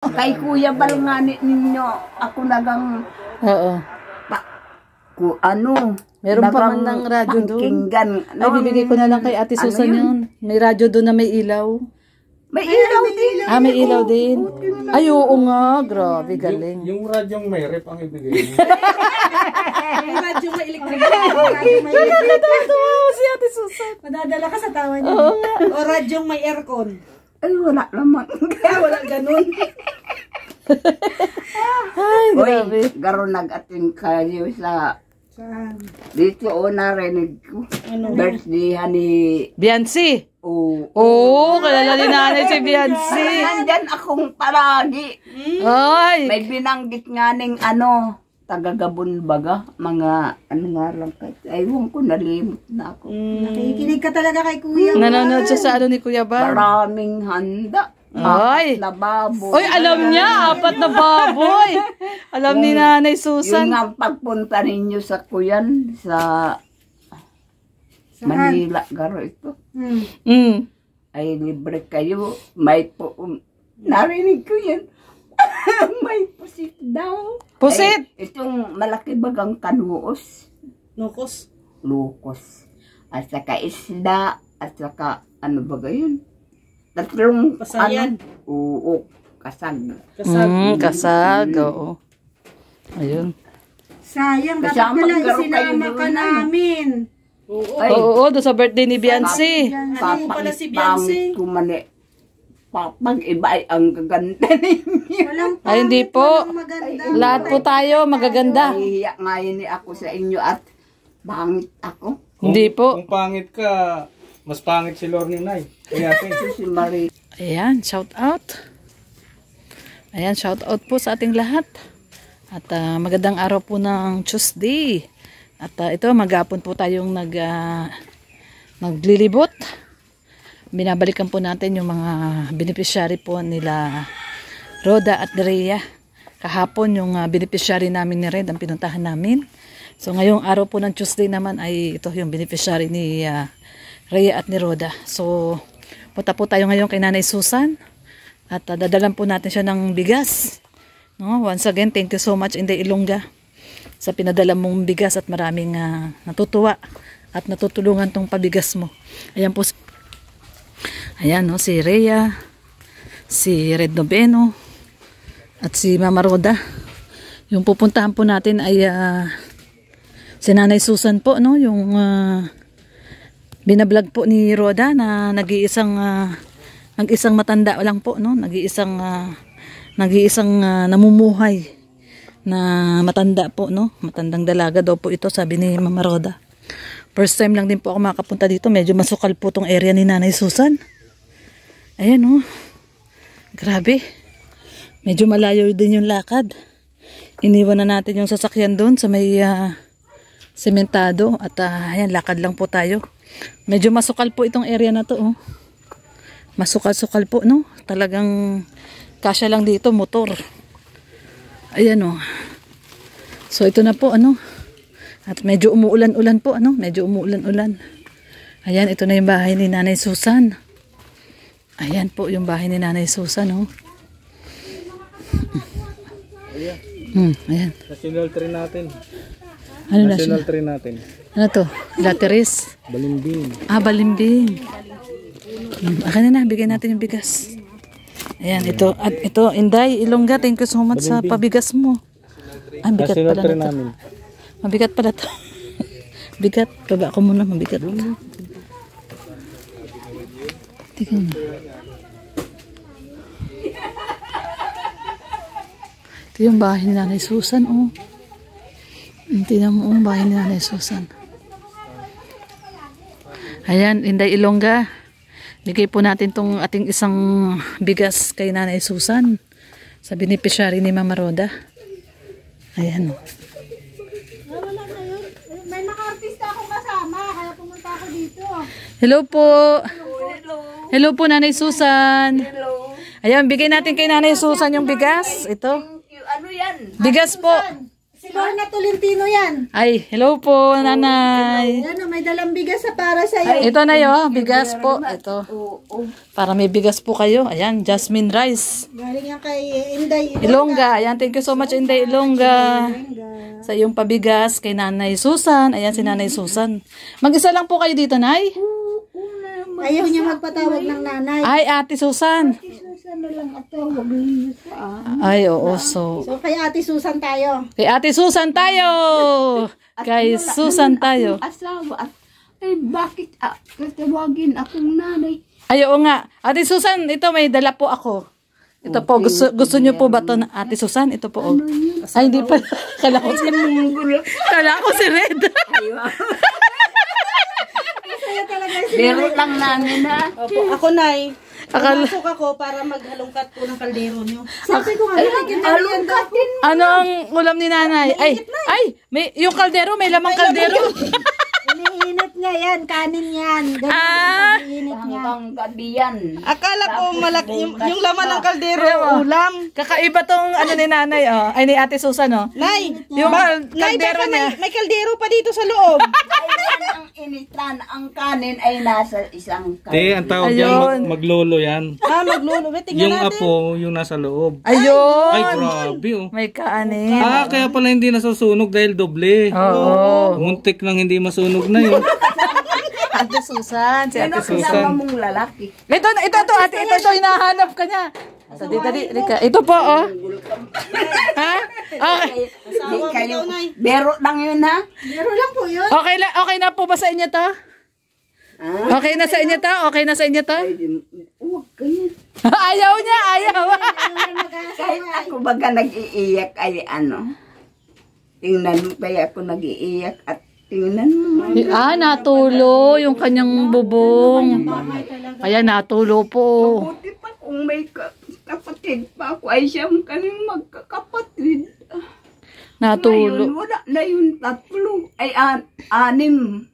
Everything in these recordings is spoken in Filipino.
Kay Kuya Bal nga ninyo, ako nagang, Oo. Meron pa man ng radyo doon. Ay, bibigay ko na lang kay Ate Susan yun. May radyo doon na may ilaw. May ilaw din. May ilaw din. Ay, oo nga. Grabe, galing. Yung radyong may rep ang ibigay mo. Yung radyong may electric. Si Ate Susan. Madadala ka sa tawa niya. O radyong may aircon. Ay, wala naman. Wala ganun. Ay, grabe. Uy, garo nag-atin kayo sa... Saan? Dito o narinig ko. Birthday ni... Biancy. Oo. Kalala ni nanay si Biancy. Nandyan akong palagi. Ay. May binanggit nga ning taga-Gabon baga. Mga nga lang kahit. Aywan ko, nalimot na ako. Nakikinig ka talaga kay Kuya. Nanonood siya sa ni Kuya Bal. Maraming handa. Ay. Na baboy. Oy, alam niya. 4 na baboy. Alam ni Nanay Susan. Yung nga pagpunta ninyo sa Kuyan, sa Manila, garo ito. Ay, libre kayo. May po, narinig ko yan. May pusit daw. Pusit? Ay, itong malaki bagang kanuos. Nukos. Lukos. At saka isda. At saka, ano ba gayon? Tatlong, Pasayan. Oo, kasag. Kasag, oo. Ayun. Sayang, dapat Kasama pala kayo isinama doon, ka namin. Ay, Oo, doon sa birthday ni Biancy. Ano pala si Biancy? Pangit ko mani. Pag iba ay ang gaganda ninyo. Walang Ay, hindi po. walang maganda. Lahat po tayo magaganda. Nahihiya ngayon ni ako sa inyo at pangit ako. Hindi po. Kung pangit ka, mas pangit si Lorne Nay. Kaya Si Marie. Ayan, shout out. Ayan, shout out po sa ating lahat. At magandang araw po ng Tuesday. At ito, maghapon po tayong naglilibot. Binabalikan po natin yung mga beneficiary po nila Rhoda at Rhea. Kahapon yung beneficiary namin ni Red ang pinuntahan namin. So ngayong araw po ng Tuesday naman ay ito yung beneficiary ni Rhea at ni Rhoda. So punta po tayo ngayon kay Nanay Susan. At dadalan po natin siya ng bigas. No? Once again, thank you so much Inday Ilongga sa pinadala mong bigas at maraming natutuwa at natutulungan tong pabigas mo. Ayan po. Ayan, no, si Rhea, si Red Noveno, at si Mama Rhoda. Yung pupuntahan po natin ay si Nanay Susan po, no, yung binablog po ni Rhoda na nag-iisang matanda lang po, no, nag-iisang namumuhay na matanda po, no, matandang dalaga daw po ito, sabi ni Mama Rhoda. First time lang din po ako makapunta dito. Medyo masukal po tong area ni Nanay Susan. Ayan, oh. Grabe. Medyo malayo din yung lakad. Iniwan na natin yung sasakyan doon sa may sementado. At ayan, lakad lang po tayo. Medyo masukal po itong area na to, oh. Masukal-sukal po, no? Talagang kasya lang dito, motor. Ayan, oh. So, ito na po, ano? At medyo umuulan-ulan po, ano? Medyo umuulan-ulan. Ayan, ito na yung bahay ni Nanay Susan. Ayan po yung bahay ni Nanay Susan, oh. Ayan. National tree natin. Ano National tree natin. Ano to? Lateris? Balimbing. Balimbing. Akin na, bigyan natin yung bigas. Ayan, ito. At ito, Inday Ilongga, thank you so much sa pabigas mo. Ay, bigat National pala tree na to. namin. Mabigat pala to. Bigat. Baba ako muna. Mabigat. Tingnan mo. Ito yung bahay ni Nanay Susan, oh. Tingnan mo ang bahay ni Nanay Susan. Ayan, Inday Ilongga. Bigay po natin tong ating isang bigas kay Nanay Susan sa beneficiary ni Mama Rhoda. Ayan, oh. May naka-artista akong kasama, kaya pumunta ako dito. Hello po. Hello. Hello po, Nanay Susan. Hello. Ayan, bigay natin kay Nanay Susan yung bigas. Ito. Ano yan? Bigas po. Si Si Lorna Tolentino yan. Ay, hello po, nanay. Yan, may dalang bigas sa para sa'yo. Ito na yo, bigas po. Ito. Oo. Para may bigas po kayo. Ayan, jasmine rice. Galing yan kay Inday. Ilongga. Ayan, thank you so much, Inday Ilongga. Sa iyong pabigas kay Nanay Susan. Ayan, si Nanay Susan. Mag-isa lang po kayo dito, Nay? Ayaw niya magpatawag ng nanay. Ay, Ate Susan. Sana lang at tawag niyo sa Ay, oo. So, So, kay Ate Susan tayo. kay Ate Susan tayo. Kay Susan tayo. asawa. At, ay, bakit tatawagin akong nanay? Ay, oo nga. Ate Susan, ito may dala po ako. Ito po, gusto niyo po ba ito, Ate Susan? Ito po. Oh. Ay, hindi pa. Kala ko si Red. Kaya talaga Pero lang namin ha. Opo, ako Nay. Akala- Pumasok ako para maghalongkat po ng kaldero niyo. Sabi ko nga, nilagyan Alungkatin. Ano ang ulam ni Nanay? Ay, may, yung kaldero, may lamang kaldero. Iniinit niya yan, kanin yan. Ganun Ah! iniinit niya. Hanggang gabi yan. Akala ko malaki yung laman ng kaldero, ulam. Kakaiba tong ano ni Nanay, oh. Ay, ni Ate Susan, oh. Nay, Yung Nay, kaldero baka niya. may kaldero pa dito sa loob. Ayan ang initan. Ang kanin ay nasa isang Te, ang tawag Ayun. yan, maglolo yan. Maglulo. Tingnan Yung natin. apo, yung nasa loob. Ayun! Ay, grabe oh. May kaanin. Kaya pala hindi nasusunog dahil doble. Oo. Muntik nang hindi masunog na yun. Ate Susan, si Ate Ano Susan. kasama mong lalaki? Ito, ate, ito, hinahanap ka niya. So, dali, ito po, oh. Ha? Okay. Di kayo. Bero lang yun ha? Meron lang po yun. Okay na po ba sa inyo to? Okay na sa inyo to? Okay na sa inyo to? Huwag ganyan. Ayaw niya, ayaw. Kahit ako baga nag-iiyak ay ano. Tingnan mo kaya ako nag-iiyak at tingnan mo. Natulo yung kanyang bubong. Kaya natulo po. Buti pa kung may kapatid pa ako ay siyang kaming magkakapatid. Natulo. Ngayon, wala na yung tatlo. Ay, anim.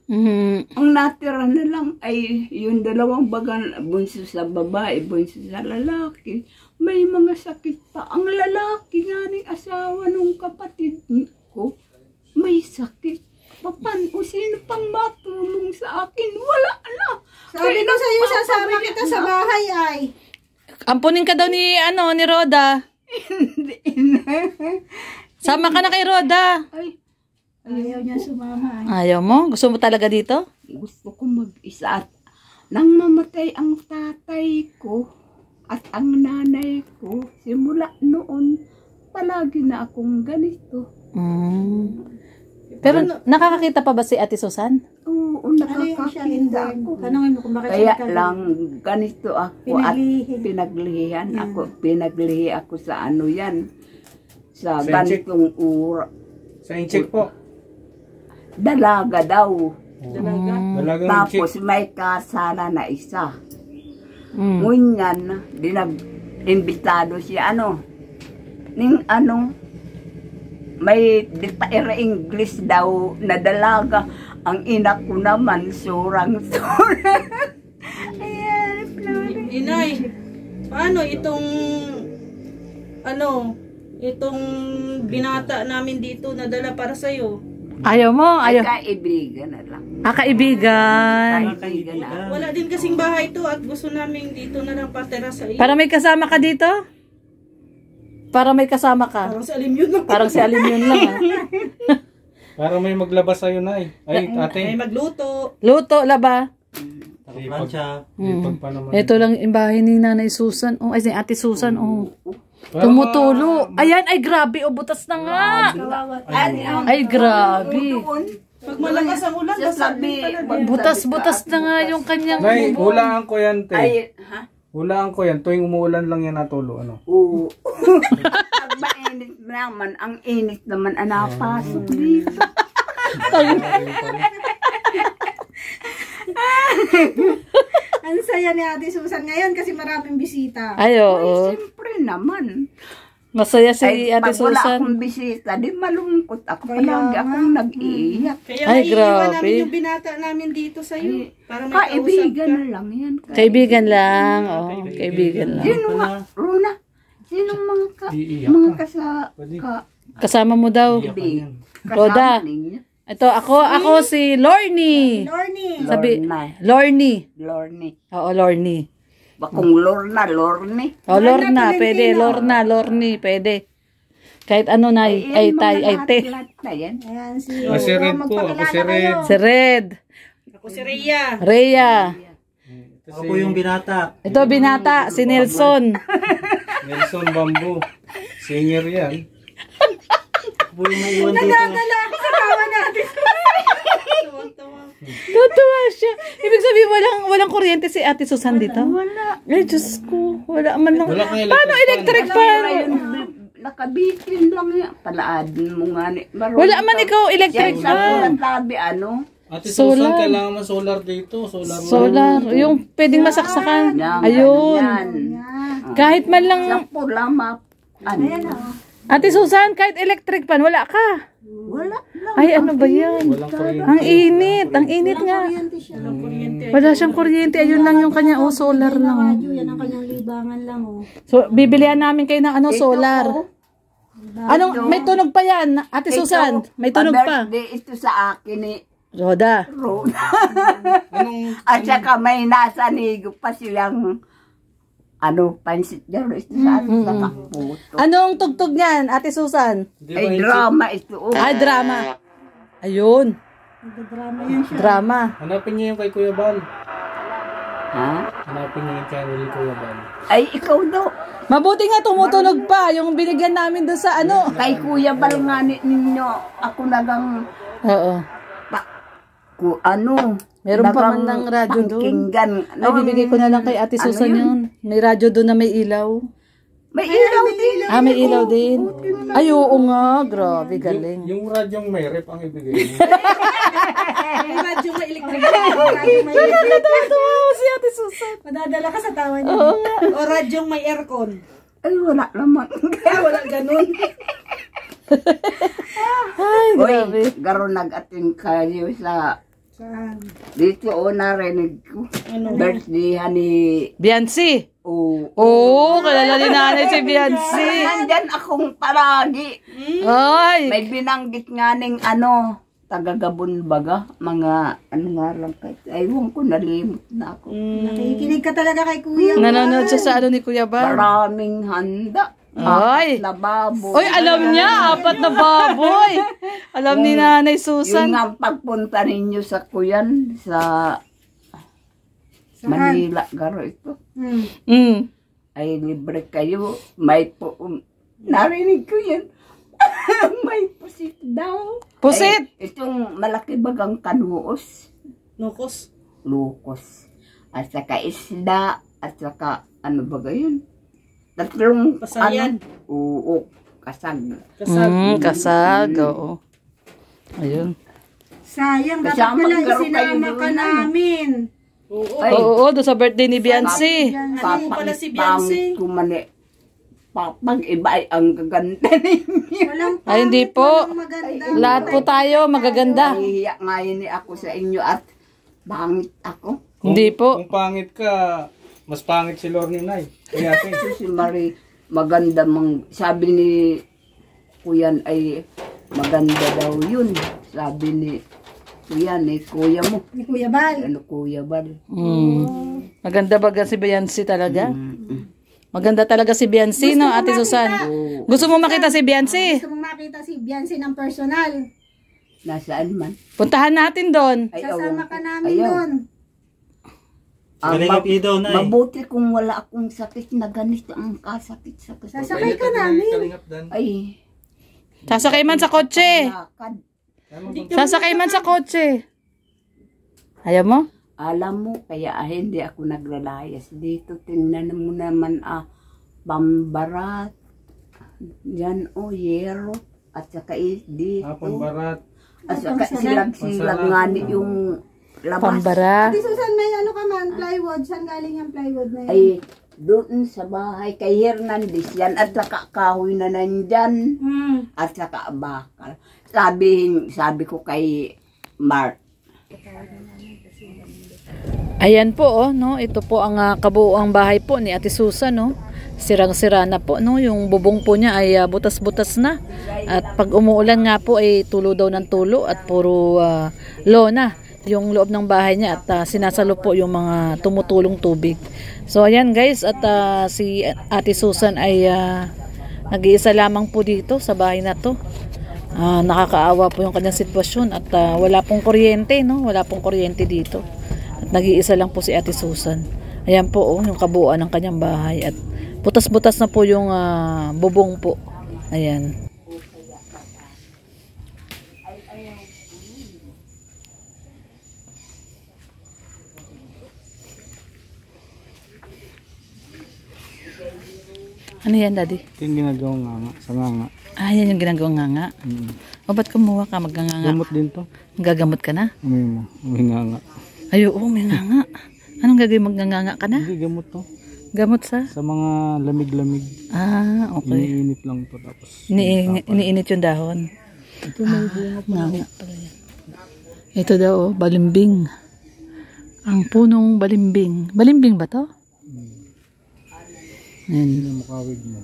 Ang natira na lang ay yung dalawang bagan, bunso sa babae, bunso sa lalaki. May mga sakit pa. Ang lalaki nga ng asawa nung kapatid ko, may sakit. Papan, o sino pang matulong sa akin? Wala na. Sabi ko sa'yo, sasama kita sa bahay ay. Ampunin ka daw ni Roda. Sama ka na kay Roda. Ay, Ayaw niya sumama ay. Ayaw mo? Gusto mo talaga dito? gusto ko mag-isa at nang mamatay ang tatay ko at ang nanay ko, simula noon, palagi na akong ganito. Pero nakakakita pa ba si Ate Susan? Oo, Ano yung siya, nakakakita Inday? ako. Tanongin mo kung bakit Kaya siya lang ganito ako at pinaglihihan ako. Pinaglihi ako sa ano yan. Sa Sa ganitong Sa incheck po. dalaga daw. Dalagang Tapos incheck. may kasala na isa. Mm. Ngunyan, imbitado siya ning may ditaira English daw na dalaga. Ang ina ko naman surang-surang. Ayan, Flori. Inay, paano itong binata namin dito na dala para sa'yo? Ayaw mo? Ay, Ayaw. kaibigan na lang. Kaibigan. Kaibigan na. Wala din kasing bahay to at gusto namin dito na lang patira sa iyo. Para may kasama ka dito? Para may kasama ka. Parang sa alim yun lang. Parang si Alim yun lang. Para may maglabas sa'yo na eh. Ay, ate. Ay magluto. Luto, laba. Ipag pa naman. Ito lang yung bahay ni Nanay Susan. Oh, ay, si Ate Susan. Oh. Tumutulo. Ayan, ay grabe. Oh, butas na nga. Ay, grabe. Pag malakas ang ulan, Sabi, Butas-butas na nga yung kanyang... Nay, hulaan ko yan, te. ay, ha? Hulaan ko yan. Tuwing umuulan lang yan natulo. Ano? Oo. Pag mainit naman, ang init naman ang napasok dito. Ang saya ni Ate Susan ngayon kasi maraming bisita. Ay, oo. Siyempre naman. Masaya si Ay, Ate pag wala Susan. akong bisita, di malungkot ako. Palagi akong nag-iiyak. Kaya Ay, naiiwan grabe. namin yung binata namin dito sa iyo. Para may Kaibigan kausap na lang yan. Kaibigan lang. Oh, kaibigan lang. Sino nga? Rona? Sinong Iiyak mga ka. Pwede. Kasama mo daw. Iyak ka yan. Roda. kasama ninyo? Ito, ako si Lorny. Lorny. Sabi, Lorna. Lorny. Lorny. Oo, Lorny. Bakong Lorna, Lorny. O, Lorna, pwede. Lorny, pwede. Kahit ano na, ay tay, ay te. Lahat na yan. Ayan, si Ako si Red po. Ako si Red. Si Red. Ako si Rhea. Rhea. Ako po yung binata. Ito, binata, si Nelson. Nelson Bamboo. Senior yan. Po yung naiwan dito. Tutuwa siya. Ibig sabihin, walang kuryente si Ate Susan dito? Wala. Ay, Diyos ko. Wala man lang. Wala kang Paano electric fan? Nakabitin lang yan. Palaadin mo nga ni. Wala man ikaw electric Yan sa fan. tabi, ano? Ate Solar. Susan, kailangan mo solar dito. Solar. Solar. Yung pwedeng masaksakan. Yan, Ayun. ganyan. Kahit man lang. Sampo lamap. Ano? Ate Susan, kahit electric fan, wala ka. Wala lang. Ay, ano ba yan? Walang kuryente. Ang init. Ang init nga. Wala siyang kuryente. Ayun lang yung kanya. Oh, solar lang. Yan ang kanyang libangan lang, oh. So, bibilihan namin kayo ng ano, solar. Ito, Anong, may tunog pa yan, Ate Susan? May tunog pa. birthday ito sa akin ni Roda. Rhoda. Anong At saka may nasa nigo pa silang ano, pansit dalo ito sa akin sa kaputo. Anong tugtog niyan, Ate Susan? Di ba Ay, yung drama ito. Oh. Ay, drama. Ayun. Drama. hanapin niyo yung kay Kuya Bal. Ha? Hanapin niyo yung channel ni Kuya Bal. Ay, ikaw daw. Mabuti nga tumutunog pa yung binigyan namin doon sa ano. Kay Kuya Bal nga ninyo, ako nagang Oo. ano. Meron pa nagang man ng radyo doon. pangkinggan. Ay, bibigay ko na lang kay Ate Susan yun. May radyo doon na may ilaw. May ilaw din. Ah, may ilaw din. Ay, oo nga. Grabe, galing. Yung radyong may rep ang ibigay niyo. Yung radyo may electric. Radyo may electric. Totoo si Ate Susan. Madadala ka sa tawa niya. Oo nga. O radyong may aircon. Ay, wala naman. Wala ganun. Ay, Uy, grabe. garo nag-attend kayo sa Saan? dito o narinig ko. Birthday ni Biancy. o Oo, kalala ni nanay si Biancy. nandyan akong palagi. Ay. May binanggit nga ning ano, taga-Gabon baga, mga ano nga lang kahit, aywan ko, nalimot na ako. Nakikinig ka talaga kay Kuya. Nanonood siya sa ano ni Kuya Bal. Maraming handa. Ay. Na babo. Oy, alam niya, 4 na baboy. Alam ni Nanay Yung Susan. nga pagpunta ninyo sa Kuyan, sa Manila, garo ito. Mm. Ay, libre kayo. May po, narinig ko yan. May pusit daw. Pusit? Ay, itong malaki bagang kanuos. Nukos. Lukos. At saka isda. At saka, ano ba yun? Tatlong, Pasayan. ano? Oo, kasag. Kasag. Kasag, oo. Ayun. Sayang, dapat Kasama, pala garo kayo isinama doon, ka ano? namin. Oo. Ay, Oo, doon sa birthday ni Biancy. Ano pala si Biancy? Pangit ko mali. Pag iba ay ang gaganda ninyo. Walang Ay, hindi po. walang maganda. Lahat po tayo magaganda. Nahihiya ngayon ni ako sa inyo at pangit ako. Hindi po. Kung pangit ka, mas pangit si Lorny Nay. Kaya Ito si Marie, maganda sabi ni Kuyan ay maganda daw yun. Sabi ni Kuyan, kuya mo. Ni Kuya Bal. Ano Kuya Bal? Maganda ba si Biancy talaga? Maganda talaga si Biancy, no, Ate Susan? Gusto mo makita si Biancy? Gusto mong makita si Biancy ng personal. Nasaan man? Puntahan natin doon. Ay, Sasama ka namin ayaw. doon. Galing ang ido na eh. Mabuti kung wala akong sakit na ganito ang kasakit-sakit. Sasakay ka namin. Kalingap dan. Ay, Sasakay man sa kotse. lakad. Sasakay man sa kotse. Ayaw mo? Alam mo, kaya hindi ako naglalayas dito. Tingnan mo naman pambarat. Yan yero. At saka dito. Pambarat. At saka silag-silag nga ni yung labas. Pambara. Ate Susan, may ano ka man, plywood. Saan galing yung plywood na yun? Ay, doon sa bahay kay Hernandez yan. At saka kahoy na nandyan. At saka bakal. Sabi ko kay Mark. Ayan po, oh, no? Ito po ang kabuuang bahay po ni Ate Susan, no? sirang-sira na po, no? Yung bubong po niya ay butas-butas na. At pag umuulan nga po ay tulo daw ng tulo at puro lona yung loob ng bahay niya at sinasalo po yung mga tumutulong tubig. So ayan guys, at si Ate Susan ay nag-iisa lamang po dito sa bahay na to. Nakakaawa po yung kanyang sitwasyon at wala pong kuryente, no? Wala pong kuryente dito. At nag-iisa lang po si Ate Susan. Ayan po yung kabuuan ng kanyang bahay at butas-butas na po yung bubong po. Ayan. Ano yan, Daddy? Ito yung ginagawang nganga, sa nganga. Yan yung ginagawang nganga. O ba't kumuha ka magnganga? Gamot din to. Gagamot ka na? May nganga. Ay, oo, may nganga. Anong gagawin, magnganga ka na? Hindi, gamot to. Gamot sa? Sa mga lamig-lamig. Okay. Iniinit lang to tapos. Iniinit yung dahon. Ito may bunga pa. Nganga pala yan. Ito daw, balimbing. Ang punong balimbing. Balimbing ba to? Ayan. Hindi na makawig mo.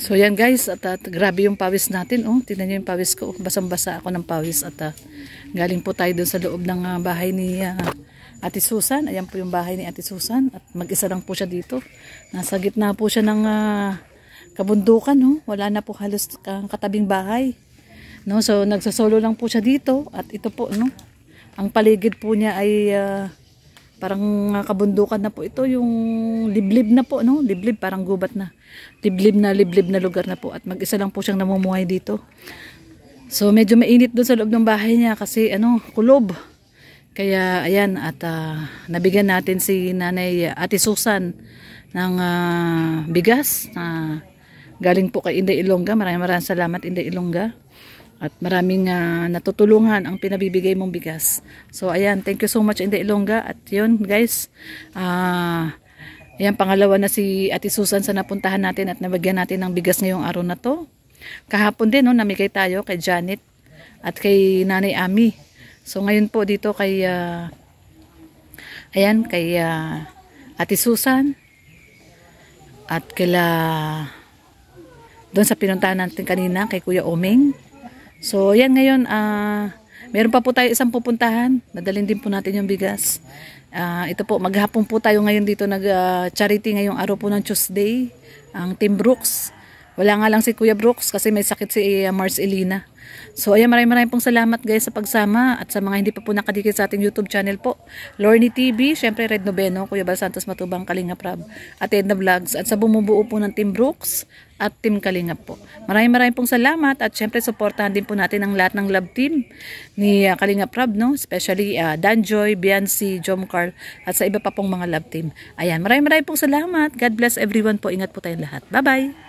So yan guys, at grabe yung pawis natin. Tingnan nyo yung pawis ko. Basang-basa ako ng pawis at galing po tayo doon sa loob ng bahay ni Ate Susan. Ayan po yung bahay ni Ate Susan at mag-isa lang po siya dito. Nasa gitna po siya ng kabundukan, no? Wala na po halos katabing bahay. No, so nagsasolo lang po siya dito at ito po, no. Ang paligid po niya ay parang kabundukan na po ito, yung liblib na po, no? Liblib, parang gubat na. Liblib na lugar na po at mag-isa lang po siyang namumuhay dito. So medyo mainit doon sa loob ng bahay niya kasi kulob. Kaya ayan, at nabigyan natin si Nanay Ate Susan ng bigas na galing po kay Inday Ilongga. Maraming salamat Inday Ilongga. At maraming natutulungan ang pinabibigay mong bigas. So ayan, thank you so much Inday Ilongga. At yun guys, ayan, pangalawa na si Ate Susan sa napuntahan natin at nabigyan natin ng bigas ngayong araw na to. Kahapon din, namigay tayo kay Janet at kay Nanay Ami. So ngayon po dito kay ayan, kay Ate Susan at kila doon sa pinuntahan natin kanina kay Kuya Omeng. So ayan, ngayon meron pa po tayo isang pupuntahan. Nadalhin din po natin yung bigas. Ito po, maghapon po tayo ngayon dito nag-charity ngayong araw po ng Tuesday. Ang Team Brooks. Wala nga lang si Kuya Brooks kasi may sakit si Mars Elina. So ayan, maraming pong salamat guys sa pagsama at sa mga hindi pa po nakadikit sa ating YouTube channel po. Lorny TV, syempre Red Noveno, Kuya Bal Santos Matubang, Kalinga Prab, at Edna Vlogs at sa bumubuo po ng Team Brooks at Team Kalinga po. Maraming pong salamat at syempre suportahan din po natin ang lahat ng love team ni Kalinga Prab, no? Especially Danjoy, Biancy, Jom Carl at sa iba pa pong mga love team. Ayan, maraming pong salamat. God bless everyone po. Ingat po tayong lahat. Bye-bye!